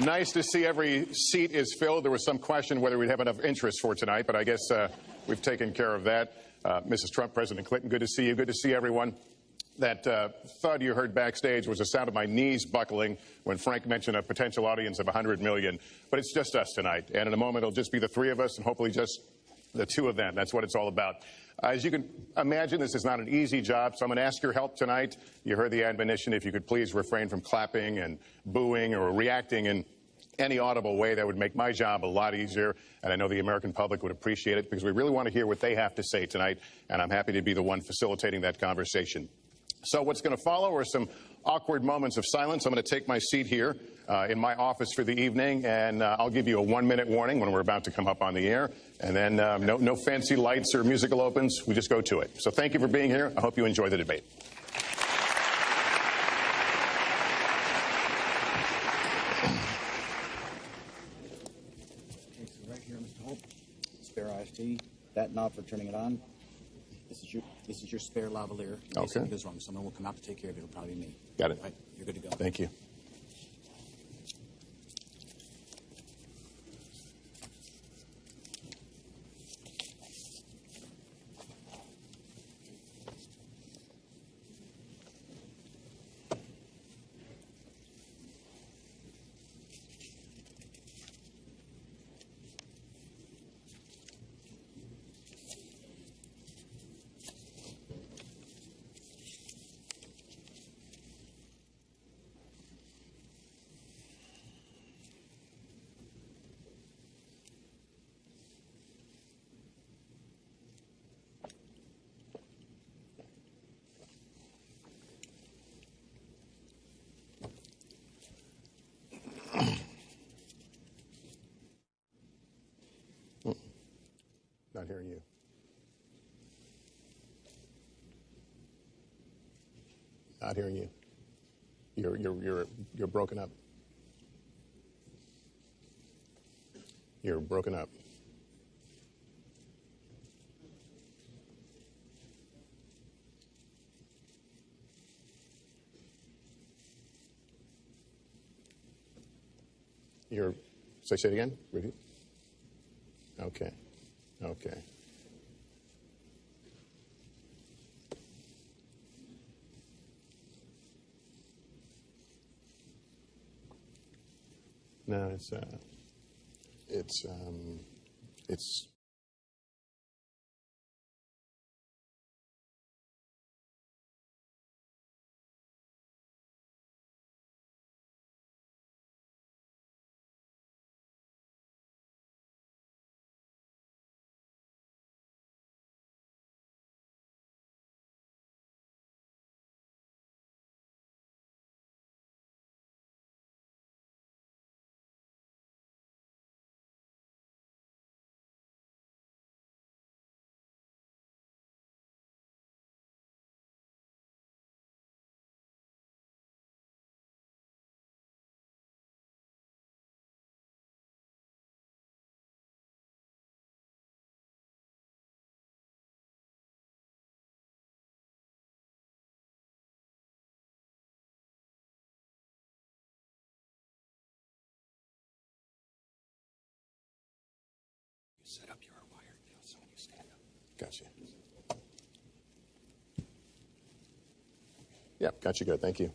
Nice to see every seat is filled. There was some question whether we'd have enough interest for tonight, but I guess we've taken care of that. Mrs. Trump, President Clinton, good to see you. Good to see everyone. That thud you heard backstage was the sound of my knees buckling when Frank mentioned a potential audience of 100 million. But it's just us tonight. And in a moment, it'll just be the three of us and hopefully just the two of them. That's what it's all about. As you can imagine, this is not an easy job, so I'm going to ask your help tonight. You heard the admonition. If you could please refrain from clapping and booing or reacting in any audible way, that would make my job a lot easier. And I know the American public would appreciate it because we really want to hear what they have to say tonight. And I'm happy to be the one facilitating that conversation. So what's going to follow are some awkward moments of silence. I'm going to take my seat here in my office for the evening, and I'll give you a 1-minute warning when we're about to come up on the air. And then no fancy lights or musical opens. We just go to it. So thank you for being here. I hope you enjoy the debate. Okay, so right here, Mr. Holt, spare IFT, that knob for turning it on. This is your spare lavalier. Okay. If something goes wrong, someone will come out to take care of it. It'll probably be me. Got it. Right, you're good to go. Thank you. Not hearing you. Not hearing you. You're broken up. You're broken up. Say it again. Repeat. Okay. Okay. No, it's Set up your wire now, so when you stand up. Gotcha. Yeah, got you good. Thank you.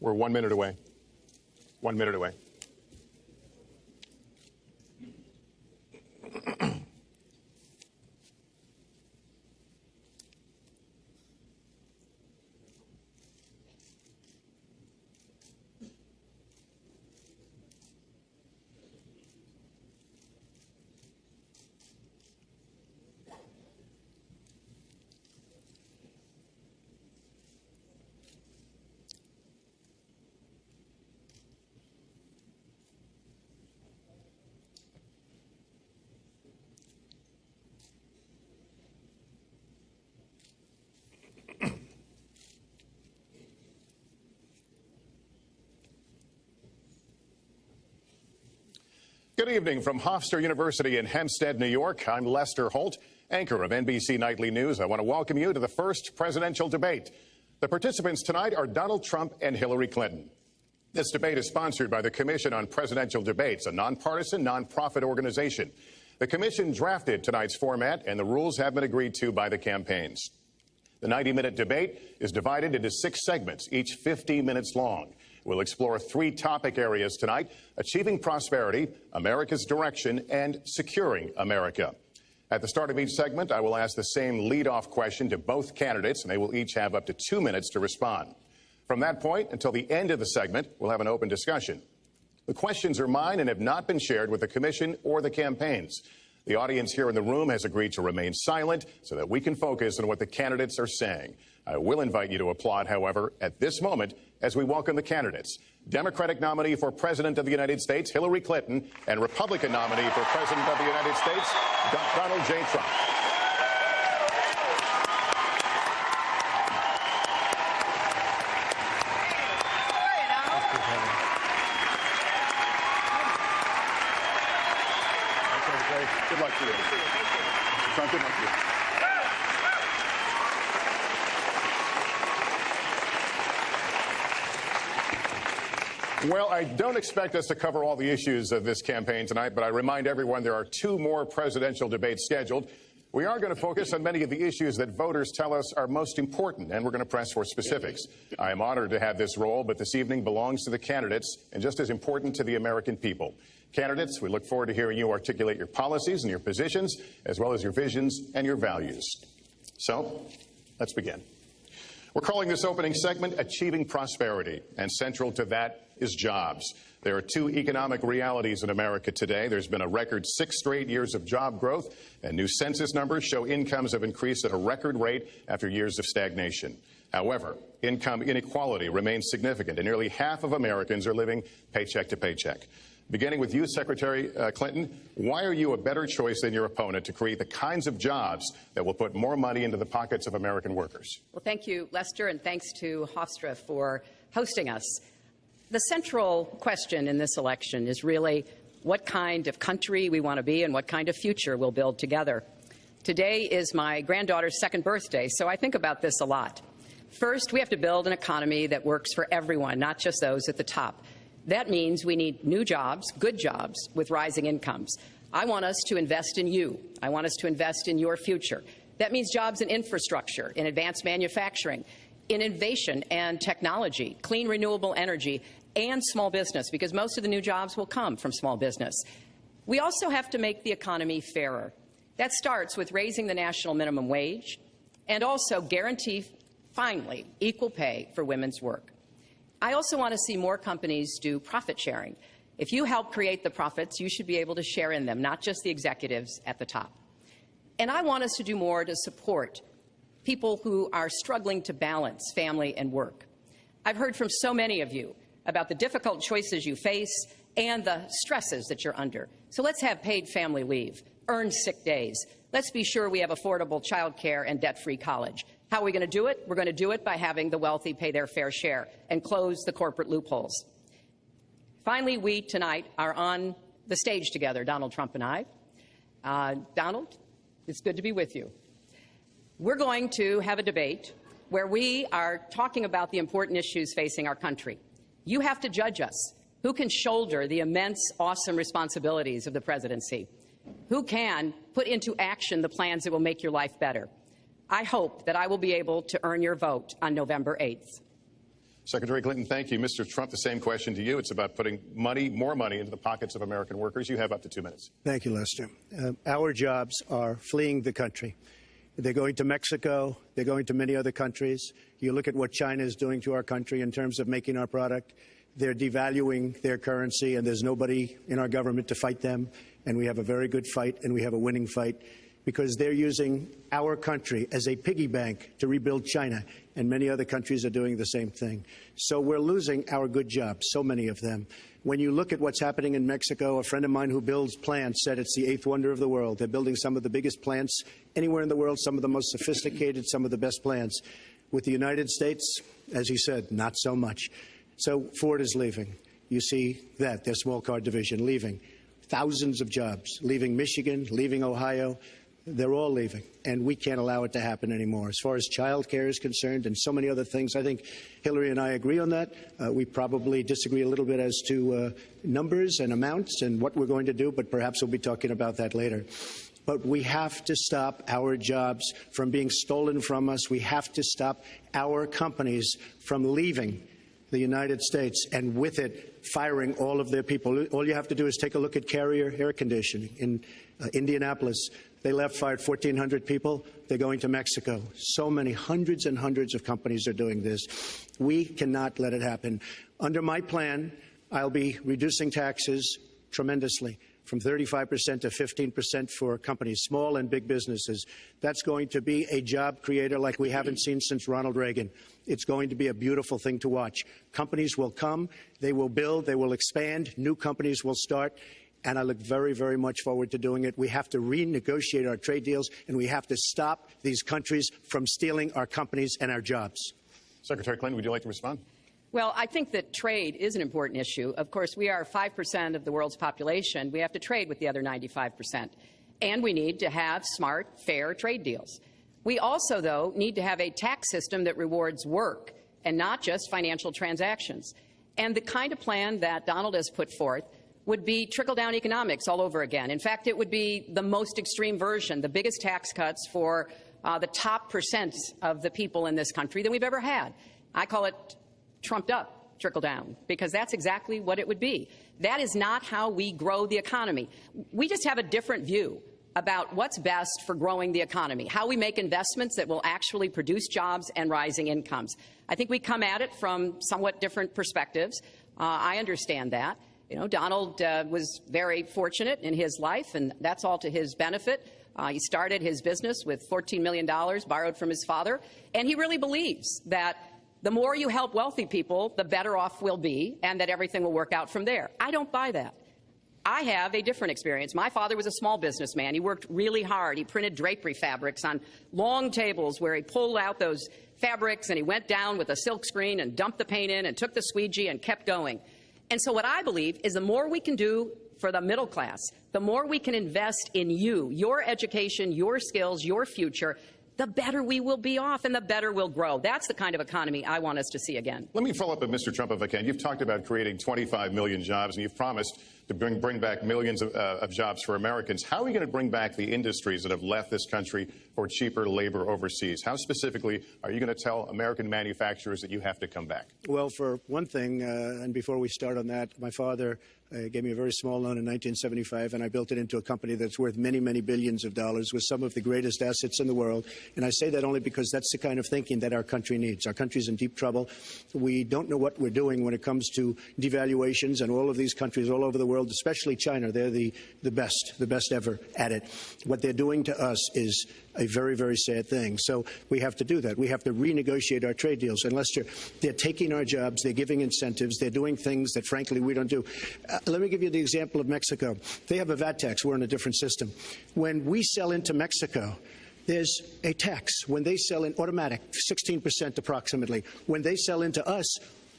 We're 1 minute away. 1 minute away. Good evening from Hofstra University in Hempstead, New York. I'm Lester Holt, anchor of NBC Nightly News. I want to welcome you to the first presidential debate. The participants tonight are Donald Trump and Hillary Clinton. This debate is sponsored by the Commission on Presidential Debates, a nonpartisan, nonprofit organization. The commission drafted tonight's format, and the rules have been agreed to by the campaigns. The 90-minute debate is divided into 6 segments, each 50 minutes long. We'll explore 3 topic areas tonight: achieving prosperity, America's direction, and securing America. At the start of each segment, I will ask the same lead-off question to both candidates, and they will each have up to 2 minutes to respond. From that point until the end of the segment, we'll have an open discussion. The questions are mine and have not been shared with the commission or the campaigns. The audience here in the room has agreed to remain silent so that we can focus on what the candidates are saying. I will invite you to applaud, however, at this moment as we welcome the candidates. Democratic nominee for President of the United States, Hillary Clinton, and Republican nominee for President of the United States, Donald J. Trump. Good luck to you. Trump, good luck to you. Well, I don't expect us to cover all the issues of this campaign tonight, but I remind everyone there are 2 more presidential debates scheduled. We are going to focus on many of the issues that voters tell us are most important, and we're going to press for specifics. I am honored to have this role, but this evening belongs to the candidates and just as important to the American people. Candidates, we look forward to hearing you articulate your policies and your positions, as well as your visions and your values. So, let's begin. We're calling this opening segment Achieving Prosperity, and central to that is jobs. There are 2 economic realities in America today. There's been a record 6 straight years of job growth, and new census numbers show incomes have increased at a record rate after years of stagnation. However, income inequality remains significant, and nearly half of Americans are living paycheck to paycheck. Beginning with you, Secretary Clinton, why are you a better choice than your opponent to create the kinds of jobs that will put more money into the pockets of American workers? Well, thank you, Lester, and thanks to Hofstra for hosting us. The central question in this election is really what kind of country we want to be and what kind of future we'll build together. Today is my granddaughter's 2nd birthday, so I think about this a lot. First, we have to build an economy that works for everyone, not just those at the top. That means we need new jobs, good jobs, with rising incomes. I want us to invest in you. I want us to invest in your future. That means jobs in infrastructure, in advanced manufacturing, in innovation and technology, clean renewable energy, and small business, because most of the new jobs will come from small business. We also have to make the economy fairer. That starts with raising the national minimum wage and also guarantee, finally, equal pay for women's work. I also want to see more companies do profit sharing. If you help create the profits, you should be able to share in them, not just the executives at the top. And I want us to do more to support people who are struggling to balance family and work. I've heard from so many of you about the difficult choices you face and the stresses that you're under. So let's have paid family leave, earned sick days. Let's be sure we have affordable child care and debt-free college. How are we going to do it? We're going to do it by having the wealthy pay their fair share and close the corporate loopholes. Finally, we tonight are on the stage together, Donald Trump and I. Donald, it's good to be with you. We're going to have a debate where we are talking about the important issues facing our country. You have to judge us. Who can shoulder the immense, awesome responsibilities of the presidency? Who can put into action the plans that will make your life better? I hope that I will be able to earn your vote on November 8th. Secretary Clinton, thank you. Mr. Trump, the same question to you. It's about putting more money into the pockets of American workers. You have up to 2 minutes. Thank you, Lester. Our jobs are fleeing the country. They're going to Mexico. They're going to many other countries. You look at what China is doing to our country in terms of making our product. They're devaluing their currency, and there's nobody in our government to fight them. And we have a very good fight, and we have a winning fight, because they're using our country as a piggy bank to rebuild China, and many other countries are doing the same thing. So we're losing our good jobs, so many of them. When you look at what's happening in Mexico, a friend of mine who builds plants said it's the 8th wonder of the world. They're building some of the biggest plants anywhere in the world, some of the most sophisticated, some of the best plants. With the United States, as he said, not so much. So Ford is leaving. You see that, their small car division leaving. Thousands of jobs, leaving Michigan, leaving Ohio. They're all leaving, and we can't allow it to happen anymore. As far as child care is concerned and so many other things, I think Hillary and I agree on that. We probably disagree a little bit as to numbers and amounts and what we're going to do, but perhaps we'll be talking about that later. But we have to stop our jobs from being stolen from us. We have to stop our companies from leaving the United States, and with it, firing all of their people. All you have to do is take a look at Carrier Air Conditioning in Indianapolis. They fired 1,400 people. They're going to Mexico. So many, hundreds and hundreds of companies are doing this. We cannot let it happen. Under my plan, I'll be reducing taxes tremendously, from 35% to 15% for companies, small and big businesses. That's going to be a job creator like we haven't seen since Ronald Reagan. It's going to be a beautiful thing to watch. Companies will come, they will build, they will expand, new companies will start, and I look very, very much forward to doing it. We have to renegotiate our trade deals, and we have to stop these countries from stealing our companies and our jobs. Secretary Clinton, would you like to respond? Well, I think that trade is an important issue. Of course, we are 5% of the world's population. We have to trade with the other 95%. And we need to have smart, fair trade deals. We also, though, need to have a tax system that rewards work and not just financial transactions. And the kind of plan that Donald has put forth would be trickle-down economics all over again. In fact, it would be the most extreme version, the biggest tax cuts for the top percent of the people in this country than we've ever had. I call it trumped up trickle down, because that's exactly what it would be. That is not how we grow the economy. We just have a different view about what's best for growing the economy, how we make investments that will actually produce jobs and rising incomes. I think we come at it from somewhat different perspectives. I understand that. You know, Donald was very fortunate in his life, and that's all to his benefit. He started his business with $14 million borrowed from his father, and he really believes that the more you help wealthy people, the better off we'll be, and that everything will work out from there. I don't buy that. I have a different experience. My father was a small businessman. He worked really hard. He printed drapery fabrics on long tables where he pulled out those fabrics and he went down with a silk screen and dumped the paint in and took the squeegee and kept going. And so what I believe is the more we can do for the middle class, the more we can invest in you, your education, your skills, your future, the better we will be off and the better we'll grow. That's the kind of economy I want us to see again. Let me follow up with Mr. Trump if I can. You've talked about creating 25 million jobs, and you've promised to bring back millions of jobs for Americans. How are we going to bring back the industries that have left this country for cheaper labor overseas? How specifically are you going to tell American manufacturers that you have to come back? Well, for one thing, and before we start on that, my father gave me a very small loan in 1975, and I built it into a company that's worth many, many billions of dollars with some of the greatest assets in the world. And I say that only because that's the kind of thinking that our country needs. Our country's in deep trouble. We don't know what we're doing when it comes to devaluations, and all of these countries all over the world, especially China, they're the best ever at it. What they're doing to us is a very, very sad thing. So we have to do that. We have to renegotiate our trade deals. And Lester, they're taking our jobs, they're giving incentives, they're doing things that, frankly, we don't do. Let me give you the example of Mexico. They have a VAT tax. We're in a different system. When we sell into Mexico, there's a tax. When they sell in automatic, 16% approximately. When they sell into us,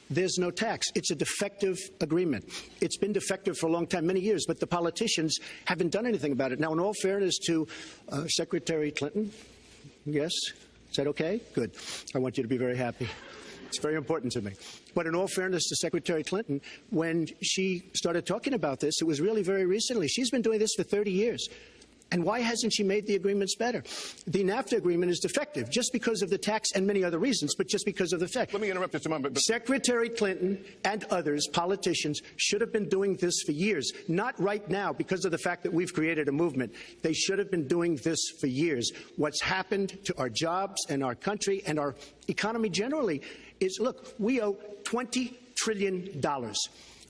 there's no tax. It's a defective agreement. It's been defective for a long time, many years, but the politicians haven't done anything about it. Now, in all fairness to Secretary Clinton, yes, is that okay? Good. I want you to be very happy. It's very important to me. But in all fairness to Secretary Clinton, when she started talking about this, it was really very recently. She's been doing this for 30 years. And why hasn't she made the agreements better? The NAFTA agreement is defective just because of the tax and many other reasons, but just because of the fact. Let me interrupt just a moment. But Secretary Clinton and others, politicians, should have been doing this for years, not right now because of the fact that we've created a movement. They should have been doing this for years. What's happened to our jobs and our country and our economy generally is, look, we owe $20 trillion.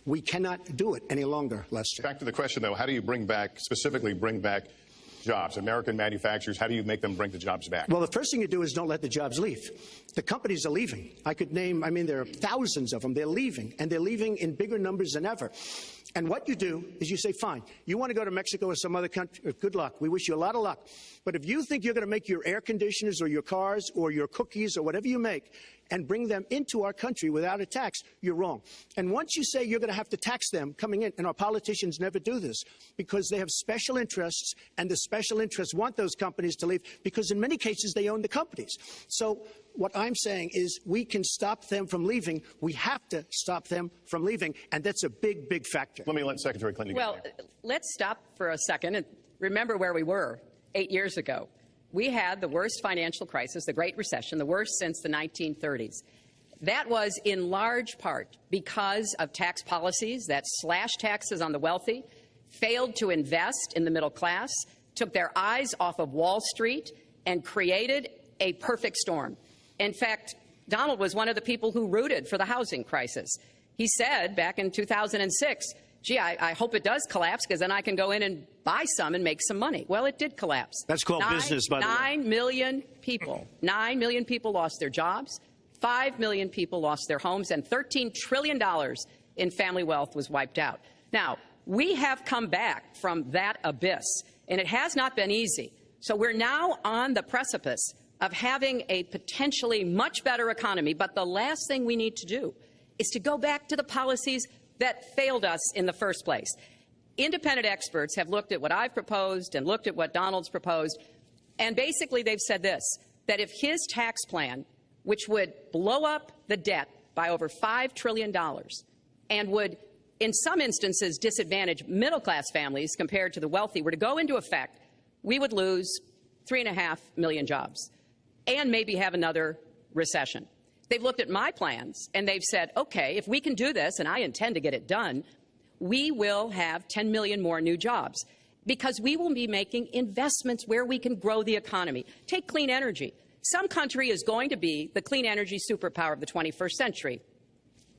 We cannot do it any longer, Lester. back to the question, though, how do you specifically bring back jobs? American manufacturers, how do you make them bring the jobs back? Well, the first thing you do is don't let the jobs leave. The companies are leaving. I could name, there are thousands of them. They're leaving, and they're leaving in bigger numbers than ever. And what you do is you say, fine, you want to go to Mexico or some other country, good luck. We wish you a lot of luck. But if you think you're going to make your air conditioners or your cars or your cookies or whatever you make and bring them into our country without a tax, you're wrong. And once you say you're going to have to tax them coming in, and our politicians never do this because they have special interests, and the special interests want those companies to leave because in many cases they own the companies. So what I'm saying is we can stop them from leaving. We have to stop them from leaving, and that's a big, big factor. Let me let Secretary Clinton get Well, there. let's stop for a second and remember where we were 8 years ago. We had the worst financial crisis, the Great Recession, the worst since the 1930s. That was in large part because of tax policies that slashed taxes on the wealthy, failed to invest in the middle class, took their eyes off of Wall Street, and created a perfect storm. In fact, Donald was one of the people who rooted for the housing crisis. He said back in 2006, gee, I hope it does collapse because then I can go in and buy some and make some money. Well, it did collapse. That's called business, by the way. 9 million people lost their jobs, 5 million people lost their homes, and $13 trillion in family wealth was wiped out. Now, we have come back from that abyss, and it has not been easy. So we're now on the precipice of having a potentially much better economy, but the last thing we need to do is to go back to the policies that failed us in the first place. Independent experts have looked at what I've proposed and looked at what Donald's proposed, and basically they've said this, that if his tax plan, which would blow up the debt by over $5 trillion and would, in some instances, disadvantage middle-class families compared to the wealthy, were to go into effect, we would lose 3.5 million jobs and maybe have another recession. They've looked at my plans, and they've said, okay, if we can do this, and I intend to get it done, we will have 10 million more new jobs because we will be making investments where we can grow the economy. Take clean energy. Some country is going to be the clean energy superpower of the 21st century.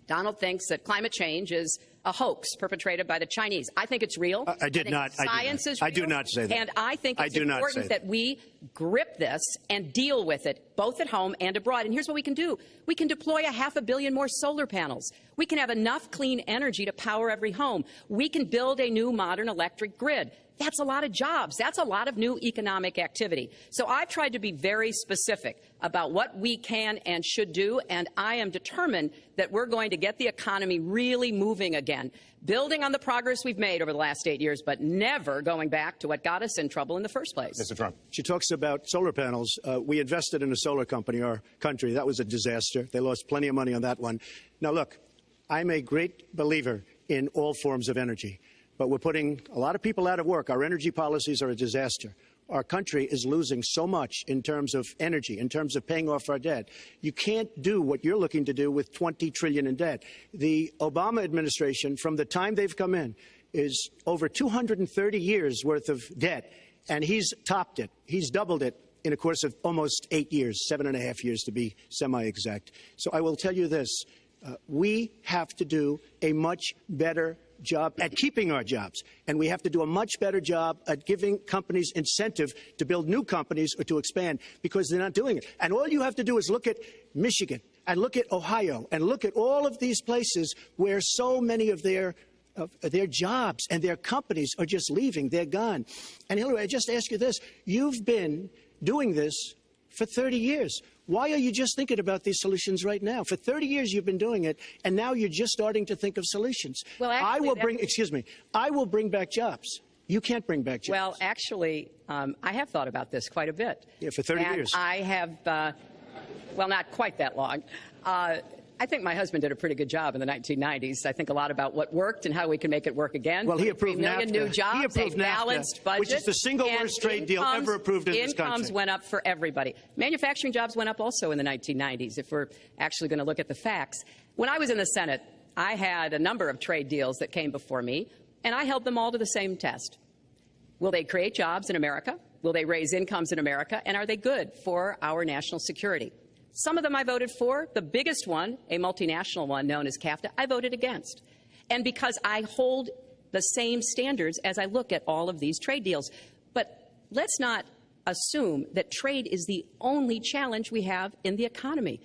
Donald thinks that climate change is a hoax perpetrated by the Chinese. I think it's real. I did not. Science is real. I do not say that. And I think it's important that we grip this and deal with it, both at home and abroad. And here's what we can do. We can deploy 500 million more solar panels. We can have enough clean energy to power every home. We can build a new modern electric grid. That's a lot of jobs. That's a lot of new economic activity. So I've tried to be very specific about what we can and should do, and I am determined that we're going to get the economy really moving again, building on the progress we've made over the last 8 years, but never going back to what got us in trouble in the first place. Mr. Trump. She talks about solar panels. We invested in a solar company, our country. That was a disaster. They lost plenty of money on that one. Now, look, I'm a great believer in all forms of energy. But we're putting a lot of people out of work. Our energy policies are a disaster. Our country is losing so much in terms of energy, in terms of paying off our debt. You can't do what you're looking to do with $20 trillion in debt. The Obama administration, from the time they've come in, is over 230 years worth of debt, and he's topped it. He's doubled it in a course of almost 8 years, 7.5 years to be semi-exact. So I will tell you this. We have to do a much better job at keeping our jobs, and we have to do a much better job at giving companies incentive to build new companies or to expand because they're not doing it. And all you have to do is look at Michigan and look at Ohio and look at all of these places where so many of their jobs and their companies are just leaving. They're gone. And Hillary, I just ask you this. You've been doing this for 30 years. Why are you just thinking about these solutions right now? For 30 years you've been doing it, and now you're just starting to think of solutions. Well, actually, I will bring back jobs. You can't bring back jobs. Well, actually, I have thought about this quite a bit. Yeah, for 30 years. I have, well, not quite that long. I think my husband did a pretty good job in the 1990s. I think a lot about what worked and how we can make it work again. Well, he approved 23 million NAFTA. new jobs, He approved a balanced NAFTA, budget, which is the single and worst trade deal ever approved in this country. Incomes went up for everybody. Manufacturing jobs went up also in the 1990s, if we're actually going to look at the facts. When I was in the Senate, I had a number of trade deals that came before me, and I held them all to the same test. Will they create jobs in America? Will they raise incomes in America? And are they good for our national security? Some of them I voted for. The biggest one, a multinational one known as CAFTA, I voted against. And because I hold the same standards as I look at all of these trade deals. But let's not assume that trade is the only challenge we have in the economy.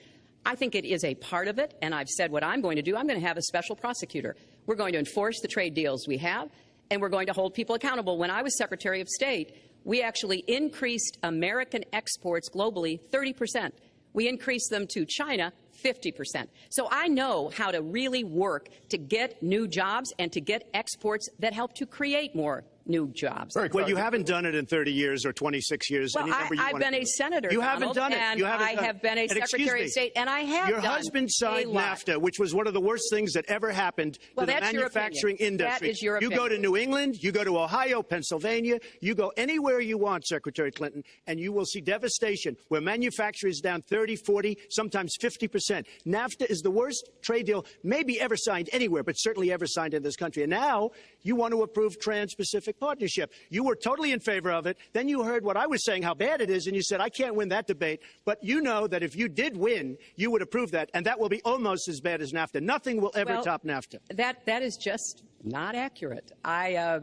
I think it is a part of it, and I've said what I'm going to do. I'm going to have a special prosecutor. We're going to enforce the trade deals we have, and we're going to hold people accountable. When I was Secretary of State, we actually increased American exports globally 30%. We increased them to China 50%. So I know how to really work to get new jobs and to get exports that help to create more new jobs. Well, you haven't done it in 30 years or 26 years. Well, I've been a senator, You haven't done it. And You haven't I done have been a and Secretary of State, and I have Your done husband signed a lot. NAFTA, which was one of the worst things that ever happened Well, to the that's your manufacturing opinion. industry. That is your You go to opinion. New England, you go to Ohio, Pennsylvania, you go anywhere you want, Secretary Clinton, and you will see devastation where manufacturing is down 30, 40, sometimes 50%. NAFTA is the worst trade deal maybe ever signed anywhere, but certainly ever signed in this country. And now you want to approve Trans-Pacific Partnership. You were totally in favor of it. Then you heard what I was saying, how bad it is, and you said, I can't win that debate. But you know that if you did win, you would approve that, and that will be almost as bad as NAFTA. Nothing will ever top NAFTA. That is just not accurate. I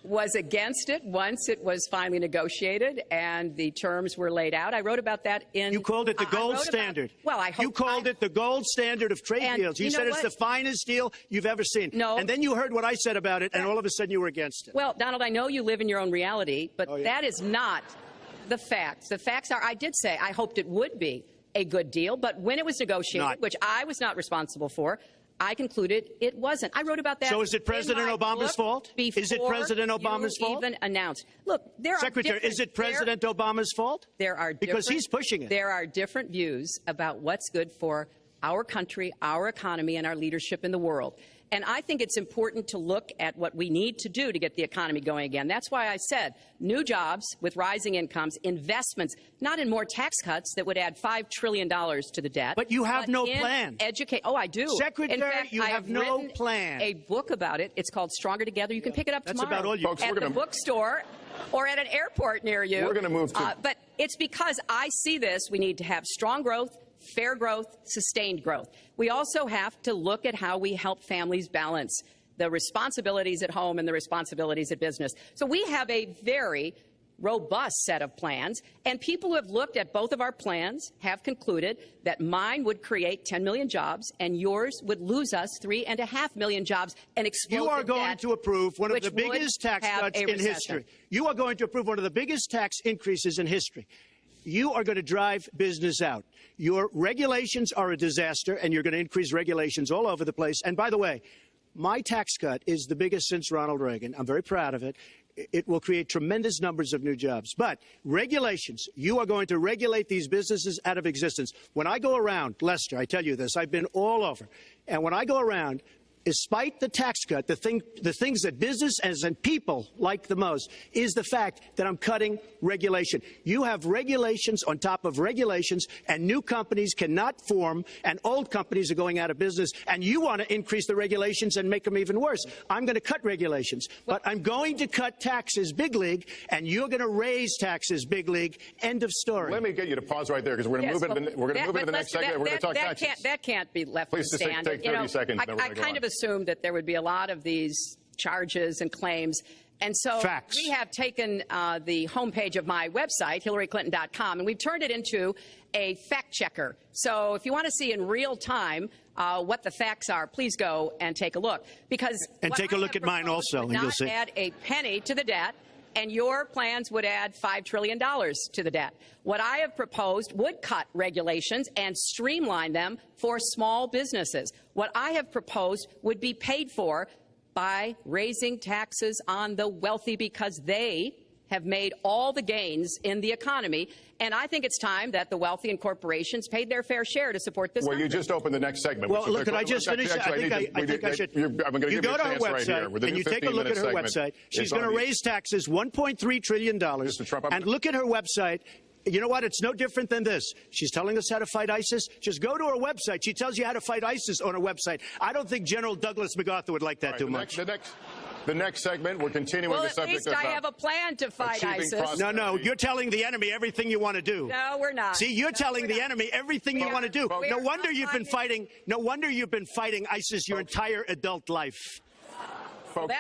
was against it once it was finally negotiated and the terms were laid out. I wrote about that in... You called it the gold standard. Well, I hope... You called it the gold standard of trade deals. You said it's the finest deal you've ever seen. No. And then you heard what I said about it, and all of a sudden you were against it. Well, Donald, I know you live in your own reality, but that is not the facts. The facts are, I did say I hoped it would be a good deal, but when it was negotiated, which I was not responsible for, I concluded it wasn't. I wrote about that. So is it President Obama's fault? Is it President Obama's fault? Even announced. Look, there are Secretary, is it President Obama's fault? There are because he's pushing it. There are different views about what's good for our country, our economy, and our leadership in the world. And I think it's important to look at what we need to do to get the economy going again. That's why I said new jobs with rising incomes, investments, not in more tax cuts that would add $5 trillion to the debt. But you have no plan. Oh, I do. Secretary, in fact, you have no plan. A book about it. It's called Stronger Together. You can pick it up tomorrow. That's about all you Folks, at the bookstore or at an airport near you. We're going to move to... But it's because I see this. We need to have strong growth, fair growth, sustained growth. We also have to look at how we help families balance the responsibilities at home and the responsibilities at business. So we have a very robust set of plans, and people who have looked at both of our plans have concluded that mine would create 10 million jobs and yours would lose us 3.5 million jobs and explode You are the going debt, to approve one of which the biggest would tax have cuts a in recession. history. You are going to approve one of the biggest tax increases in history. You are going to drive business out. Your regulations are a disaster, and you're going to increase regulations all over the place. And by the way, my tax cut is the biggest since Ronald Reagan. I'm very proud of it. It will create tremendous numbers of new jobs. But regulations, you are going to regulate these businesses out of existence. When I go around, Lester, I tell you this, I've been all over. And when I go around, despite the tax cut, the things that businesses and people like the most is the fact that I'm cutting regulation. You have regulations on top of regulations, and new companies cannot form, and old companies are going out of business, and you want to increase the regulations and make them even worse. I'm going to cut regulations, but I'm going to cut taxes big league, and you're going to raise taxes big league. End of story. Let me get you to pause right there, because we're going to move into the next segment. We're going to talk taxes. That can't be left Please to stand. take 30 seconds. I kind of assumed that there would be a lot of these charges and claims. And so we have taken the homepage of my website, HillaryClinton.com, and we've turned it into a fact checker. So if you want to see in real time what the facts are, please go and take a look. And take a look at mine also, and you'll see. Not add a penny to the debt, and your plans would add $5 trillion to the debt. What I have proposed would cut regulations and streamline them for small businesses. What I have proposed would be paid for by raising taxes on the wealthy, because they have made all the gains in the economy. And I think it's time that the wealthy and corporations paid their fair share to support this Well, country. you just opened the next segment. Well, look, could I just finish? Actually, I think I should. I'm going to You give you go a to her chance right here. website and you take a look at her website. She's going to raise taxes $1.3 trillion. Mr. Trump, and look at her website. You know what? It's no different than this. She's telling us how to fight ISIS. Just go to her website. She tells you how to fight ISIS on her website. I don't think General Douglas MacArthur would like that too much. The next segment, we're continuing well, the subject of at least I have a plan to fight ISIS. No, you're telling the enemy everything you want to do. No, we're not. See, you're telling the enemy everything you want to do. We No are wonder you've been fighting. No wonder you've been fighting ISIS your entire adult life. Folks,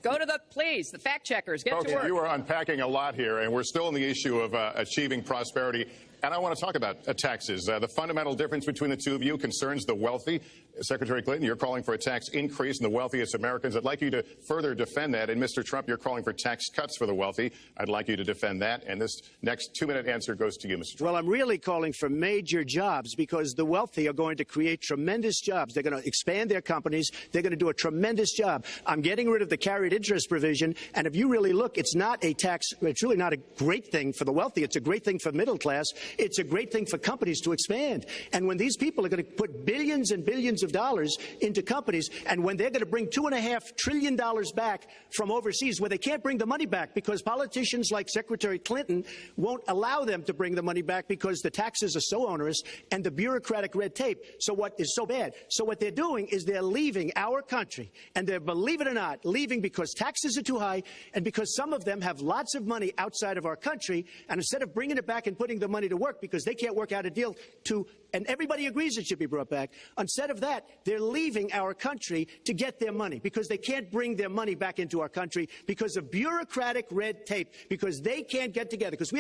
Go to the fact checkers. Get folks, to work. you are unpacking a lot here, and we're still on the issue of achieving prosperity. And I want to talk about taxes. The fundamental difference between the two of you concerns the wealthy. Secretary Clinton, you're calling for a tax increase in the wealthiest Americans. I'd like you to further defend that. And Mr. Trump, you're calling for tax cuts for the wealthy. I'd like you to defend that. And this next 2-minute answer goes to you, Mr. Trump. Well, I'm really calling for major jobs because the wealthy are going to create tremendous jobs. They're going to expand their companies. They're going to do a tremendous job. I'm getting rid of the carried interest provision. And if you really look, it's not a tax. It's really not a great thing for the wealthy. It's a great thing for middle class. It's a great thing for companies to expand. And when these people are going to put billions and billions of dollars into companies, and when they're going to bring $2.5 trillion back from overseas, where they can't bring the money back because politicians like Secretary Clinton won't allow them to bring the money back because the taxes are so onerous and the bureaucratic red tape. So what is so bad? So what they're doing is they're leaving our country, and they're, believe it or not, leaving because taxes are too high and because some of them have lots of money outside of our country, and instead of bringing it back and putting the money to work because they can't work out a deal to, and everybody agrees it should be brought back. Instead of that, they're leaving our country to get their money because they can't bring their money back into our country because of bureaucratic red tape, because they can't get together, because we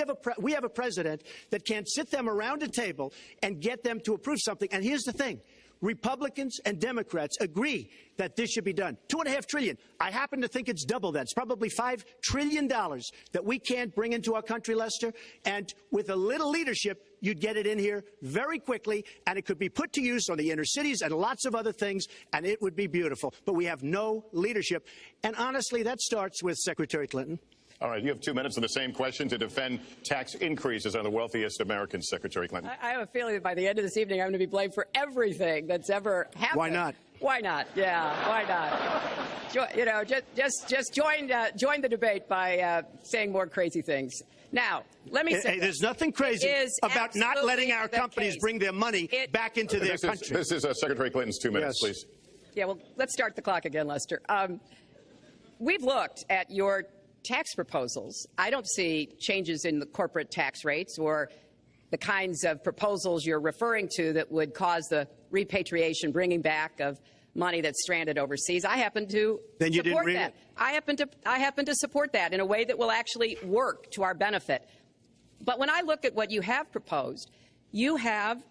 have a president that can't sit them around a table and get them to approve something. And here's the thing. Republicans and Democrats agree that this should be done. $2.5 trillion. I happen to think it's double that. It's probably $5 trillion that we can't bring into our country, Lester. And with a little leadership, you'd get it in here very quickly, and it could be put to use on the inner cities and lots of other things, and it would be beautiful. But we have no leadership. And honestly, that starts with Secretary Clinton. All right, you have 2 minutes on the same question to defend tax increases on the wealthiest Americans, Secretary Clinton. I have a feeling that by the end of this evening, I'm going to be blamed for everything that's ever happened. Why not? Why not? Yeah, why not? Just join the debate by saying more crazy things. Now, let me say, there's nothing crazy about not letting our companies bring their money back into their country. This is Secretary Clinton's 2 minutes, please. Yeah, well, let's start the clock again, Lester. We've looked at your tax proposals. I don't see changes in the corporate tax rates or the kinds of proposals you're referring to that would cause the repatriation, bringing back of money that's stranded overseas. I happen to support that. I happen to support that in a way that will actually work to our benefit. But when I look at what you have proposed, you have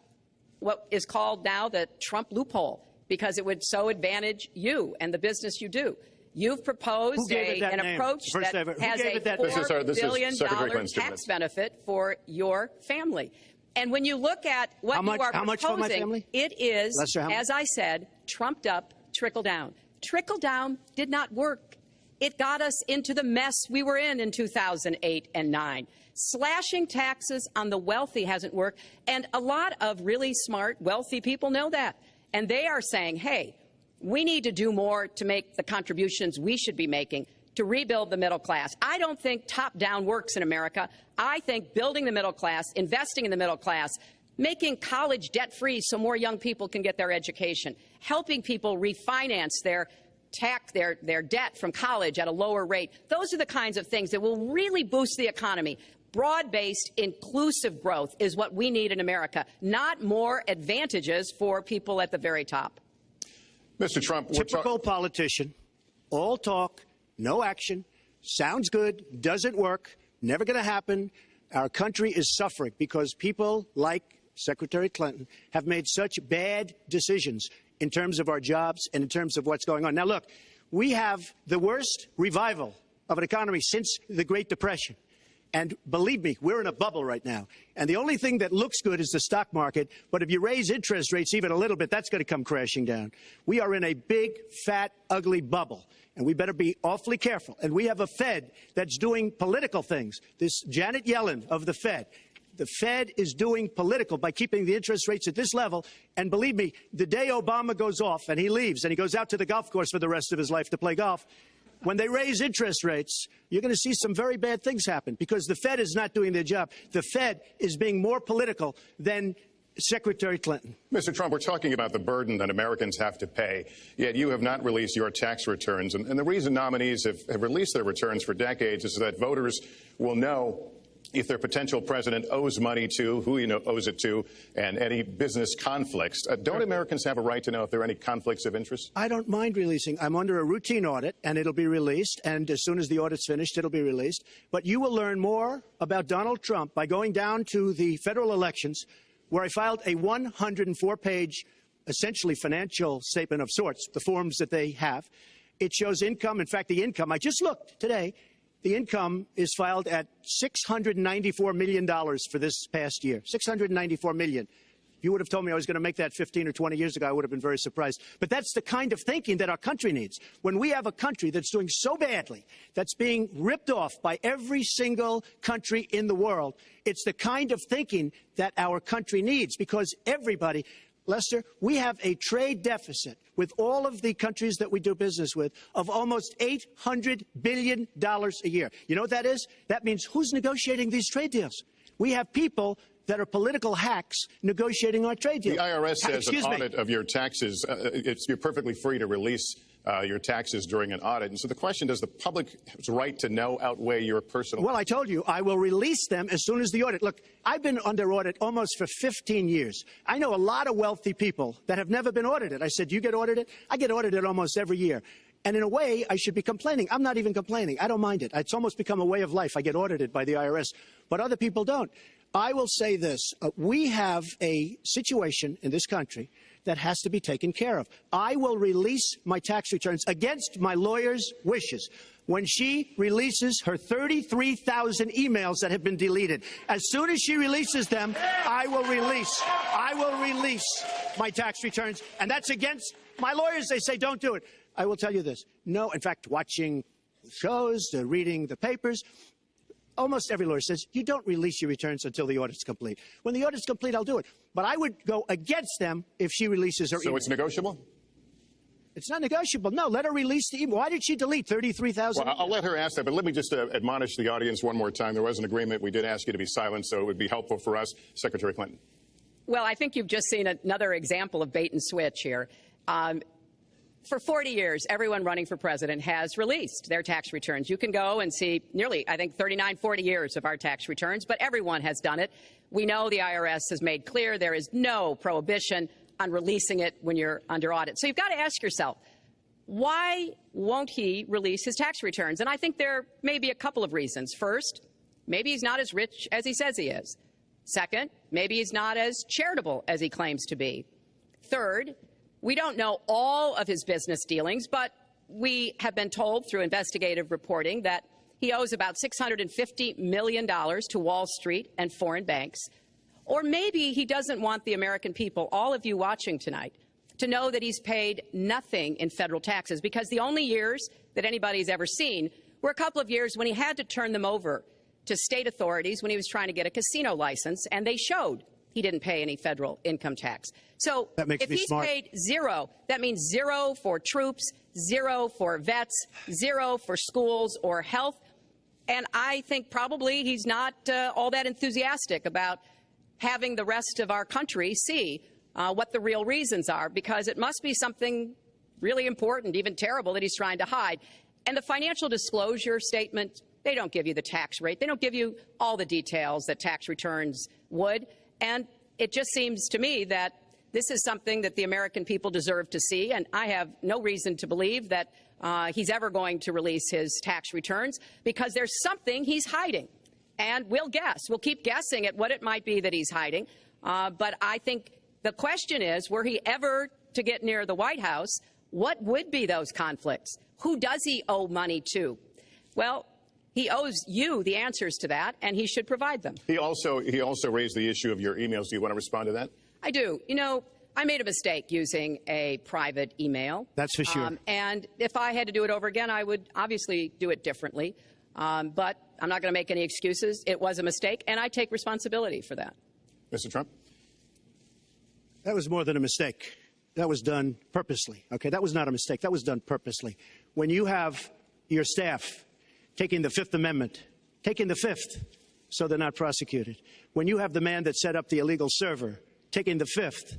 what is called now the Trump loophole, because it would so advantage you and the business you do. You've proposed an approach that has a $4 billion tax benefit for your family. And when you look at what you are proposing, it is, as I said, trumped up trickle down. Trickle down did not work. It got us into the mess we were in 2008 and 2009. Slashing taxes on the wealthy hasn't worked. And a lot of really smart, wealthy people know that. And they are saying, hey, we need to do more to make the contributions we should be making to rebuild the middle class. I don't think top-down works in America. I think building the middle class, investing in the middle class, making college debt-free so more young people can get their education, helping people refinance their debt from college at a lower rate. Those are the kinds of things that will really boost the economy. Broad-based, inclusive growth is what we need in America, not more advantages for people at the very top. Mr. Trump, typical politician, all talk, no action, sounds good, doesn't work, never going to happen. Our country is suffering because people like Secretary Clinton have made such bad decisions in terms of our jobs and in terms of what's going on. Now, look, we have the worst revival of an economy since the Great Depression. And believe me, we're in a bubble right now. And the only thing that looks good is the stock market. But if you raise interest rates even a little bit, that's going to come crashing down. We are in a big, fat, ugly bubble. And we better be awfully careful. And we have a Fed that's doing political things. This Janet Yellen of the Fed. The Fed is doing political by keeping the interest rates at this level. And believe me, the day Obama goes off and he leaves and he goes out to the golf course for the rest of his life to play golf, when they raise interest rates, you're going to see some very bad things happen because the Fed is not doing their job. The Fed is being more political than Secretary Clinton. Mr. Trump, we're talking about the burden that Americans have to pay, yet you have not released your tax returns. And the reason nominees have released their returns for decades is that voters will know if their potential president owes money to, who he owes it to, and any business conflicts. Don't Americans have a right to know if there are any conflicts of interest? I don't mind releasing. I'm under a routine audit, and it'll be released. And as soon as the audit's finished, it'll be released. But you will learn more about Donald Trump by going down to the federal elections, where I filed a 104-page, essentially financial statement of sorts, the forms that they have. It shows income. In fact, the income, I just looked today, the income is filed at $694 million for this past year. $694 million. If you would have told me I was going to make that 15 or 20 years ago, I would have been very surprised. But that's the kind of thinking that our country needs. When we have a country that's doing so badly, that's being ripped off by every single country in the world, it's the kind of thinking that our country needs because everybody, Lester, we have a trade deficit with all of the countries that we do business with of almost $800 billion a year. You know what that is? That means who's negotiating these trade deals? We have people that are political hacks negotiating our trade deals. The IRS says an audit of your taxes, you're perfectly free to release your taxes during an audit. And so the question, does the public's right to know outweigh your personal? Well, I told you, I will release them as soon as the audit. Look, I've been under audit almost for 15 years. I know a lot of wealthy people that have never been audited. I said, you get audited? I get audited almost every year. And in a way, I should be complaining. I'm not even complaining. I don't mind it. It's almost become a way of life. I get audited by the IRS, but other people don't. I will say this. We have a situation in this country that has to be taken care of. I will release my tax returns against my lawyer's wishes when she releases her 33,000 emails that have been deleted. As soon as she releases them, I will release my tax returns. And that's against my lawyers. They say, don't do it. I will tell you this. No, in fact, watching shows, reading the papers, almost every lawyer says, you don't release your returns until the audit's complete. When the audit's complete, I'll do it. But I would go against them if she releases her email. So it's negotiable? It's not negotiable. No, let her release the email. Why did she delete 33,000? Well, I'll let her ask that, but let me just admonish the audience one more time. There was an agreement. We did ask you to be silent, so it would be helpful for us. Secretary Clinton. Well, I think you've just seen another example of bait and switch here. For 40 years, everyone running for president has released their tax returns. You can go and see nearly, I think, 39, 40 years of our tax returns, but everyone has done it. We know the IRS has made clear there is no prohibition on releasing it when you're under audit. So you've got to ask yourself, why won't he release his tax returns? And I think there may be a couple of reasons. First, maybe he's not as rich as he says he is. Second, maybe he's not as charitable as he claims to be. Third, we don't know all of his business dealings, but we have been told through investigative reporting that he owes about $650 million to Wall Street and foreign banks. Or maybe he doesn't want the American people, all of you watching tonight, to know that he's paid nothing in federal taxes, because the only years that anybody's ever seen were a couple of years when he had to turn them over to state authorities when he was trying to get a casino license, and they showed he didn't pay any federal income tax. So if he's paid zero, that means zero for troops, zero for vets, zero for schools or health. And I think probably he's not all that enthusiastic about having the rest of our country see what the real reasons are, because it must be something really important, even terrible, that he's trying to hide. And the financial disclosure statement, they don't give you the tax rate. They don't give you all the details that tax returns would. And it just seems to me that this is something that the American people deserve to see, and I have no reason to believe that he's ever going to release his tax returns, because there's something he's hiding. And we'll guess. We'll keep guessing at what it might be that he's hiding. But I think the question is, were he ever to get near the White House, what would be those conflicts? Who does he owe money to? Well, He owes you the answers to that, and he should provide them. He also raised the issue of your emails. Do you want to respond to that? I do. You know, I made a mistake using a private email. That's for sure. And if I had to do it over again, I would obviously do it differently. But I'm not going to make any excuses. It was a mistake, and I take responsibility for that. Mr. Trump? That was more than a mistake. That was done purposely. Okay, that was not a mistake. That was done purposely. When you have your staff taking the Fifth Amendment, taking the Fifth, so they're not prosecuted. When you have the man that set up the illegal server taking the Fifth,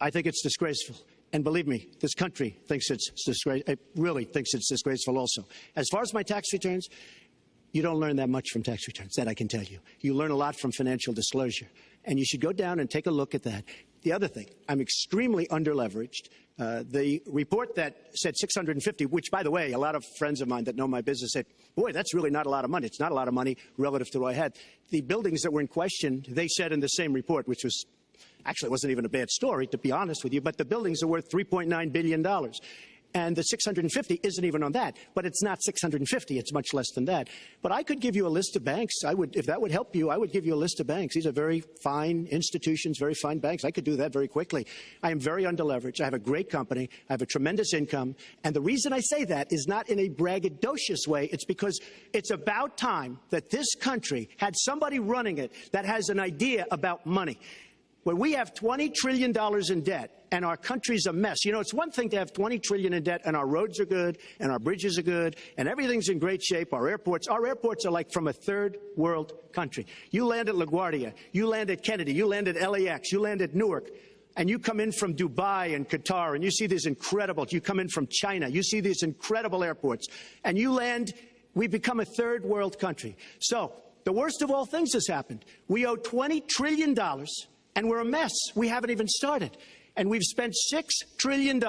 I think it's disgraceful. And believe me, this country thinks it's disgraceful. It really thinks it's disgraceful also. As far as my tax returns, you don't learn that much from tax returns, that I can tell you. You learn a lot from financial disclosure. And you should go down and take a look at that. The other thing, I'm extremely underleveraged. The report that said 650, which, by the way, a lot of friends of mine that know my business said, boy, that's really not a lot of money. It's not a lot of money relative to what I had. The buildings that were in question, they said in the same report, which was actually it wasn't even a bad story, to be honest with you, but the buildings are worth $3.9 billion. And the 650 isn't even on that. But it's not 650. It's much less than that. But I could give you a list of banks. I would, if that would help you, I would give you a list of banks. These are very fine institutions, very fine banks. I could do that very quickly. I am very underleveraged. I have a great company. I have a tremendous income. And the reason I say that is not in a braggadocious way. It's because it's about time that this country had somebody running it that has an idea about money. When we have $20 trillion in debt and our country's a mess, you know, it's one thing to have $20 trillion in debt and our roads are good and our bridges are good and everything's in great shape. Our airports are like from a third world country. You land at LaGuardia, you land at Kennedy, you land at LAX, you land at Newark, and you come in from Dubai and Qatar and you see these incredible, you come in from China, you see these incredible airports, and you land, we become a third world country. So the worst of all things has happened. We owe $20 trillion. And we're a mess. We haven't even started. And we've spent $6 trillion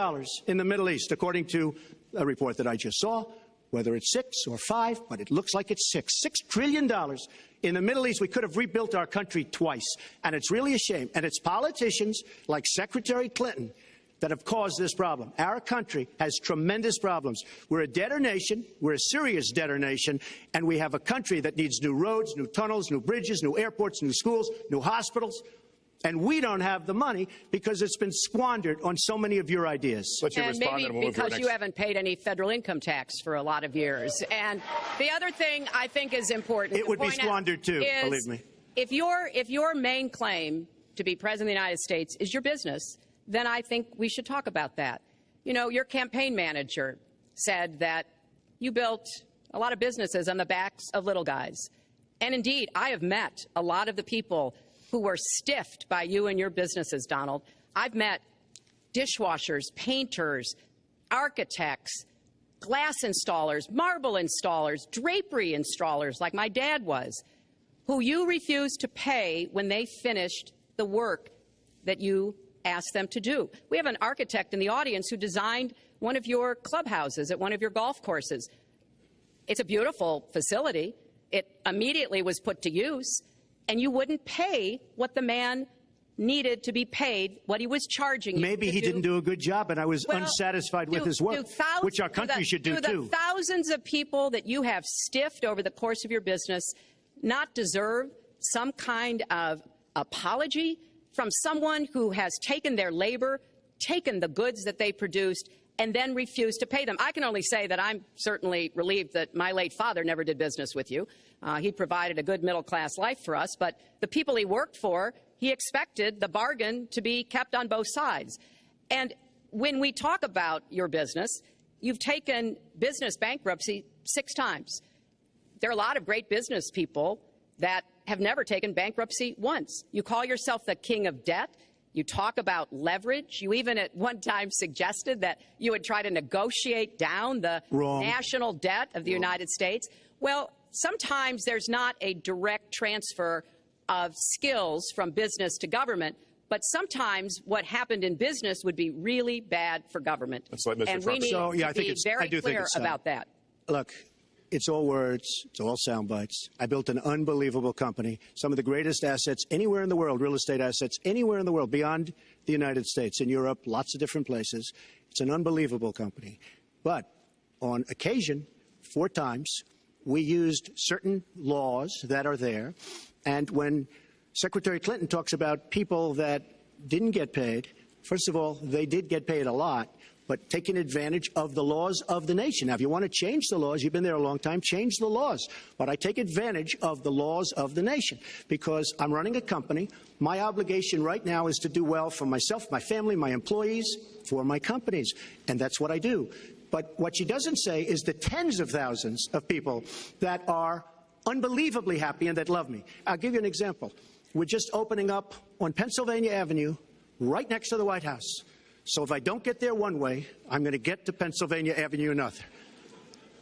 in the Middle East, according to a report that I just saw, whether it's 6 or 5, but it looks like it's $6 trillion in the Middle East. We could have rebuilt our country twice. And it's really a shame. And it's politicians like Secretary Clinton that have caused this problem. Our country has tremendous problems. We're a debtor nation. We're a serious debtor nation. And we have a country that needs new roads, new tunnels, new bridges, new airports, new schools, new hospitals. And we don't have the money because it's been squandered on so many of your ideas. Let you and respond, maybe and we'll move to our because next. you haven't paid any federal income tax for a lot of years. And the other thing I think is important. It would be squandered too, believe me. If your main claim to be president of the United States is your business, then I think we should talk about that. You know, your campaign manager said that you built a lot of businesses on the backs of little guys. And indeed, I have met a lot of the people who were stiffed by you and your businesses, Donald. I've met dishwashers, painters, architects, glass installers, marble installers, drapery installers, like my dad was, who you refused to pay when they finished the work that you asked them to do. We have an architect in the audience who designed one of your clubhouses at one of your golf courses. It's a beautiful facility. It immediately was put to use. And you wouldn't pay what the man needed to be paid, what he was charging you. Maybe he didn't do a good job, and I was unsatisfied with his work, which our country should do too. Do the thousands of people that you have stiffed over the course of your business not deserve some kind of apology from someone who has taken their labor, taken the goods that they produced, and then refused to pay them? I can only say that I'm certainly relieved that my late father never did business with you. He provided a good middle-class life for us, but the people he worked for, he expected the bargain to be kept on both sides. And when we talk about your business, you've taken business bankruptcy 6 times. There are a lot of great business people that have never taken bankruptcy once. You call yourself the king of debt. You talk about leverage. You even at one time suggested that you would try to negotiate down the national debt of the United States. Well, sometimes there's not a direct transfer of skills from business to government, but sometimes what happened in business would be really bad for government. Let's let Mr. And Trump. we need to be very clear about that. Look, it's all words. It's all sound bites. I built an unbelievable company, some of the greatest assets anywhere in the world, real estate assets anywhere in the world, beyond the United States, in Europe, lots of different places. It's an unbelievable company. But on occasion, 4 times, we used certain laws that are there. And when Secretary Clinton talks about people that didn't get paid, first of all, they did get paid a lot, but taking advantage of the laws of the nation. Now, if you want to change the laws, you've been there a long time, change the laws. But I take advantage of the laws of the nation because I'm running a company. My obligation right now is to do well for myself, my family, my employees, for my companies. And that's what I do. But what she doesn't say is the tens of thousands of people that are unbelievably happy and that love me. I'll give you an example. We're just opening up on Pennsylvania Avenue, right next to the White House. So if I don't get there one way, I'm going to get to Pennsylvania Avenue another.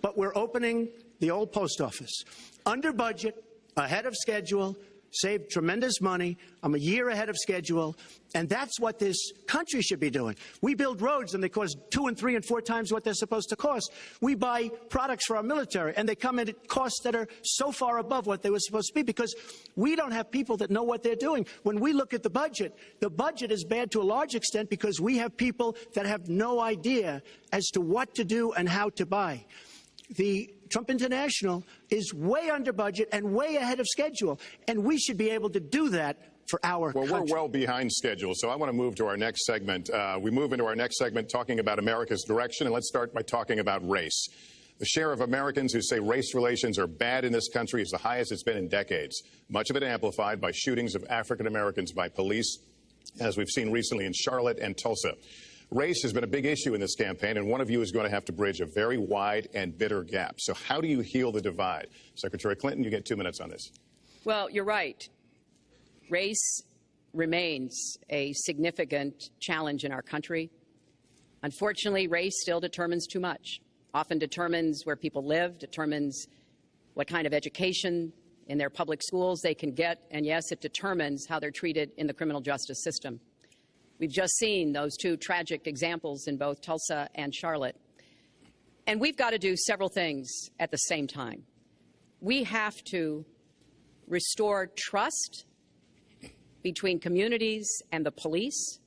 But we're opening the old post office. Under budget, ahead of schedule, saved tremendous money. I'm a year ahead of schedule. And that's what this country should be doing. We build roads and they cost 2 and 3 and 4 times what they're supposed to cost. We buy products for our military and they come in at costs that are so far above what they were supposed to be because we don't have people that know what they're doing. When we look at the budget is bad to a large extent because we have people that have no idea as to what to do and how to buy. The Trump International is way under budget and way ahead of schedule, and we should be able to do that for our country. We're well behind schedule, so I want to move to our next segment. We move into our next segment talking about America's direction, and let's start by talking about race. The share of Americans who say race relations are bad in this country is the highest it's been in decades, much of it amplified by shootings of African Americans by police, as we've seen recently in Charlotte and Tulsa. Race has been a big issue in this campaign, and one of you is going to have to bridge a very wide and bitter gap. So how do you heal the divide? Secretary Clinton, you get 2 minutes on this. Well, you're right. Race remains a significant challenge in our country. Unfortunately, race still determines too much, often determines where people live, determines what kind of education in their public schools they can get, and yes, it determines how they're treated in the criminal justice system. We've just seen those 2 tragic examples in both Tulsa and Charlotte. And we've got to do several things at the same time. We have to restore trust between communities and the police.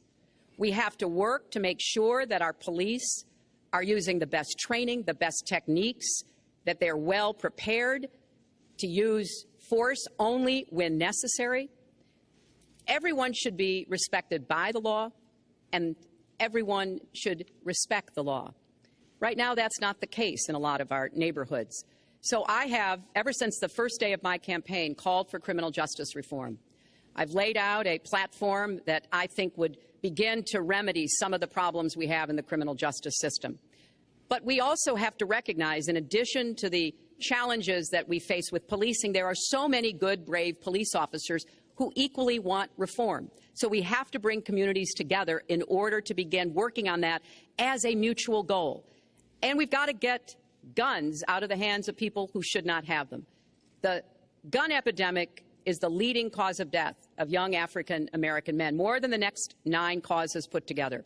We have to work to make sure that our police are using the best training, the best techniques, that they're well prepared to use force only when necessary. Everyone should be respected by the law, and everyone should respect the law. Right now, that's not the case in a lot of our neighborhoods. So I have, ever since the first day of my campaign, called for criminal justice reform. I've laid out a platform that I think would begin to remedy some of the problems we have in the criminal justice system. But we also have to recognize, in addition to the challenges that we face with policing, there are so many good, brave police officers who equally want reform. So we have to bring communities together in order to begin working on that as a mutual goal. And we've got to get guns out of the hands of people who should not have them. The gun epidemic is the leading cause of death of young African American men, more than the next 9 causes put together.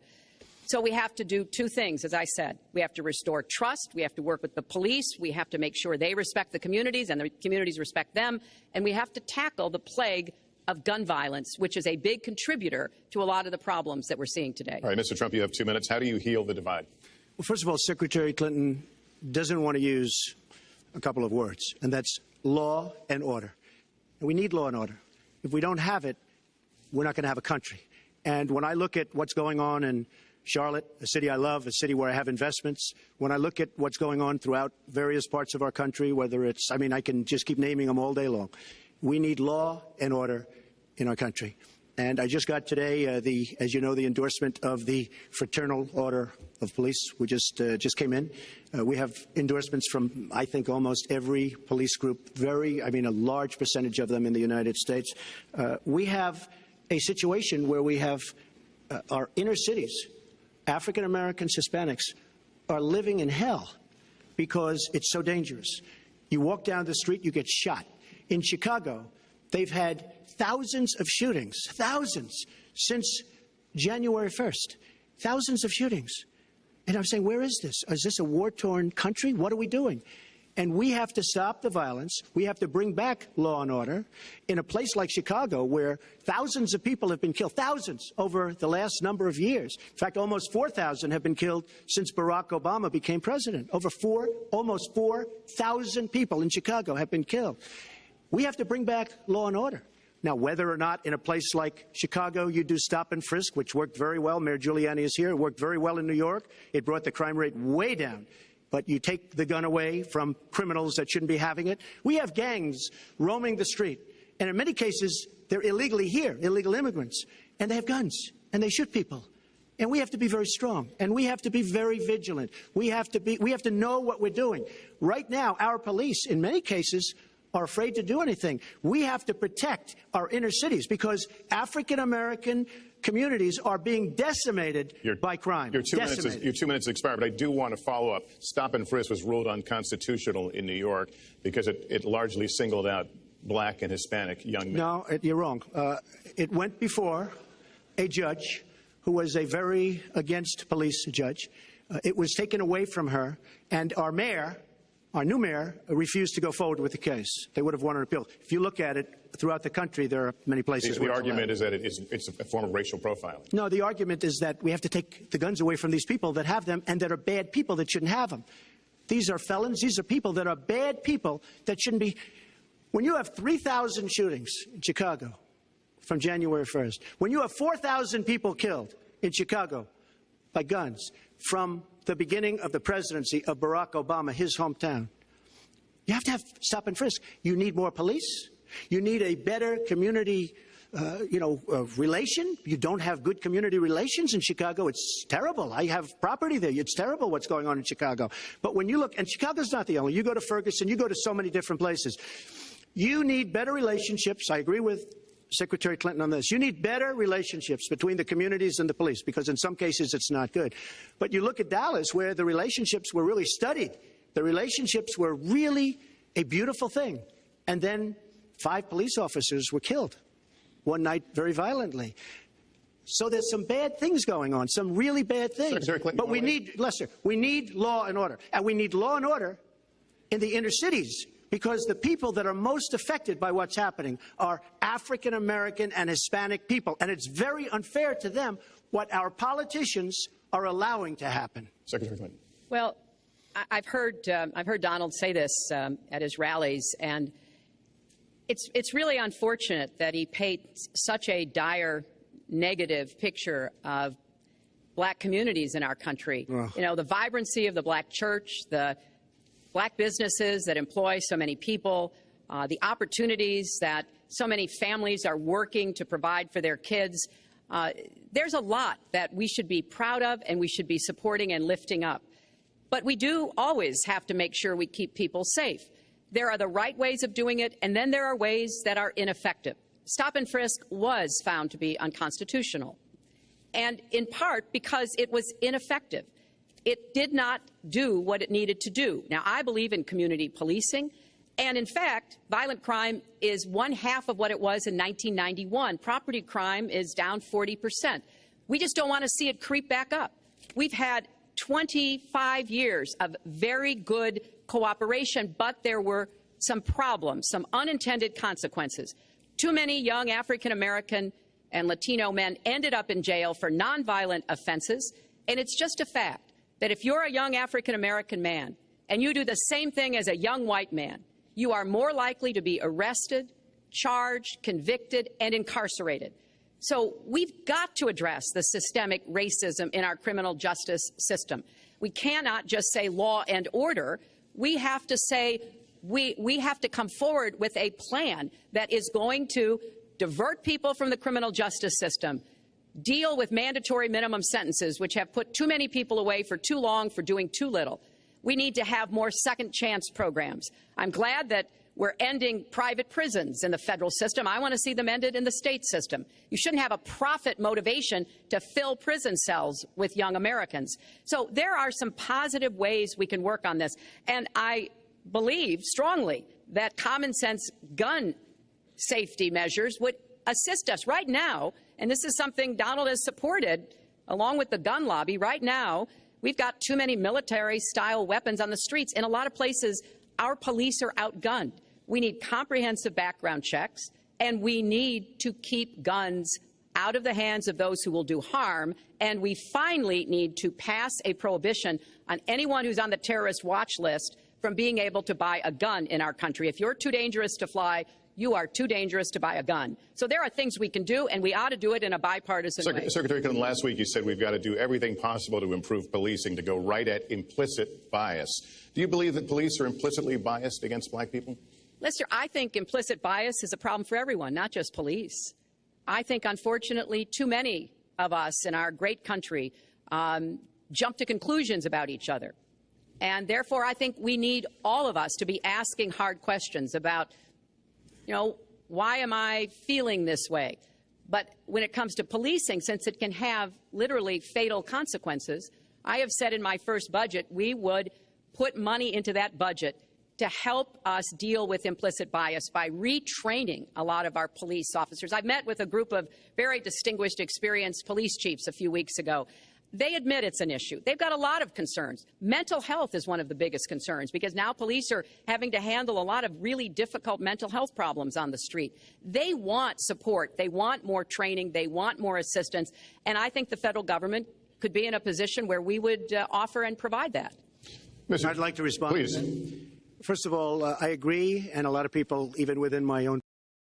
So we have to do 2 things, as I said. We have to restore trust. We have to work with the police. We have to make sure they respect the communities and the communities respect them. And we have to tackle the plague of gun violence, which is a big contributor to a lot of the problems that we're seeing today. All right, Mr. Trump, you have 2 minutes. How do you heal the divide? Well, first of all, Secretary Clinton doesn't want to use a couple of words, and that's law and order. And we need law and order. If we don't have it, we're not going to have a country. And when I look at what's going on in Charlotte, a city I love, a city where I have investments, when I look at what's going on throughout various parts of our country, whether it's, I mean, I can just keep naming them all day long. We need law and order in our country. And I just got today, as you know, the endorsement of the Fraternal Order of Police. We just came in. We have endorsements from, I think, almost every police group, a large percentage of them in the United States. We have a situation where we have our inner cities, African Americans, Hispanics, are living in hell because it's so dangerous. You walk down the street, you get shot. In Chicago, they've had thousands of shootings, thousands, since January 1st. Thousands of shootings. And I'm saying, where is this? Is this a war-torn country? What are we doing? And we have to stop the violence. We have to bring back law and order in a place like Chicago, where thousands of people have been killed, thousands over the last number of years. In fact, almost 4,000 have been killed since Barack Obama became president. Almost 4,000 people in Chicago have been killed. We have to bring back law and order. Now, whether or not in a place like Chicago you do stop and frisk, which worked very well, Mayor Giuliani is here, it worked very well in New York, it brought the crime rate way down. But you take the gun away from criminals that shouldn't be having it. We have gangs roaming the street, and in many cases, they're illegally here, illegal immigrants, and they have guns, and they shoot people. And we have to be very strong, and we have to be very vigilant. We have to know what we're doing. Right now, our police, in many cases, are afraid to do anything. We have to protect our inner cities because African-American communities are being decimated by crime. Your 2 minutes expired, but I do want to follow up. Stop and frisk was ruled unconstitutional in New York because it largely singled out black and Hispanic young men. No, you're wrong. It went before a judge who was a very against police judge. It was taken away from her, and our new mayor refused to go forward with the case. They would have wanted an appeal. If you look at it throughout the country, there are many places where the argument is that it's a form of racial profiling. No, the argument is that we have to take the guns away from these people that have them and that are bad people that shouldn't have them. These are felons. These are people that are bad people that shouldn't be. When you have 3,000 shootings in Chicago from January 1st, when you have 4,000 people killed in Chicago by guns from the beginning of the presidency of Barack Obama, his hometown, you have to have stop and frisk. You need more police. You need a better community, relation. You don't have good community relations in Chicago. It's terrible. I have property there. It's terrible what's going on in Chicago. But when you look, and Chicago's not the only, you go to Ferguson, you go to so many different places. You need better relationships. I agree with Secretary Clinton on this. You need better relationships between the communities and the police, because in some cases it's not good. But you look at Dallas, where the relationships were really studied. The relationships were really a beautiful thing. And then 5 police officers were killed one night very violently. So there's some bad things going on, some really bad things. But we need, Lester, we need law and order. And we need law and order in the inner cities, because the people that are most affected by what's happening are African-American and Hispanic people. And it's very unfair to them what our politicians are allowing to happen. Secretary Clinton. Well, I've heard Donald say this at his rallies, and it's really unfortunate that he paints such a dire, negative picture of black communities in our country. Ugh. You know, the vibrancy of the black church, the black businesses that employ so many people, the opportunities that so many families are working to provide for their kids. There's a lot that we should be proud of and we should be supporting and lifting up. But we do always have to make sure we keep people safe. There are the right ways of doing it, and then there are ways that are ineffective. Stop and frisk was found to be unconstitutional, and in part because it was ineffective. It did not do what it needed to do. Now, I believe in community policing, and in fact, violent crime is 1/2 of what it was in 1991. Property crime is down 40%. We just don't want to see it creep back up. We've had 25 years of very good cooperation, but there were some problems, some unintended consequences. Too many young African-American and Latino men ended up in jail for nonviolent offenses, and it's just a fact that if you're a young African-American man and you do the same thing as a young white man, you are more likely to be arrested, charged, convicted, and incarcerated. So we've got to address the systemic racism in our criminal justice system. We cannot just say law and order. We have to say we have to come forward with a plan that is going to divert people from the criminal justice system, deal with mandatory minimum sentences, which have put too many people away for too long for doing too little. We need to have more second chance programs. I'm glad that we're ending private prisons in the federal system. I want to see them ended in the state system. You shouldn't have a profit motivation to fill prison cells with young Americans. So there are some positive ways we can work on this. And I believe strongly that common sense gun safety measures would assist us right now. And this is something Donald has supported along with the gun lobby. Right now, we've got too many military-style weapons on the streets. In a lot of places, Our police are outgunned. We need comprehensive background checks, and we need to keep guns out of the hands of those who will do harm, and we finally need to pass a prohibition on anyone who's on the terrorist watch list from being able to buy a gun in our country. If you're too dangerous to fly, you are too dangerous to buy a gun. So there are things we can do, and we ought to do it in a bipartisan way. Secretary Clinton, last week you said we've got to do everything possible to improve policing, to go right at implicit bias. Do you believe that police are implicitly biased against black people? Lester, I think implicit bias is a problem for everyone, not just police. I think, unfortunately, too many of us in our great country jump to conclusions about each other. And therefore, I think we need all of us to be asking hard questions about, why am I feeling this way? But when it comes to policing, since it can have literally fatal consequences, I have said in my first budget we would put money into that budget to help us deal with implicit bias by retraining a lot of our police officers. I met with a group of very distinguished, experienced police chiefs a few weeks ago. They admit it's an issue. They've got a lot of concerns. Mental health is one of the biggest concerns because now police are having to handle a lot of really difficult mental health problems on the street. They want support. They want more training. They want more assistance. And I think the federal government could be in a position where we would offer and provide that. I'd like to respond. Please. First of all, I agree, and a lot of people, even within my own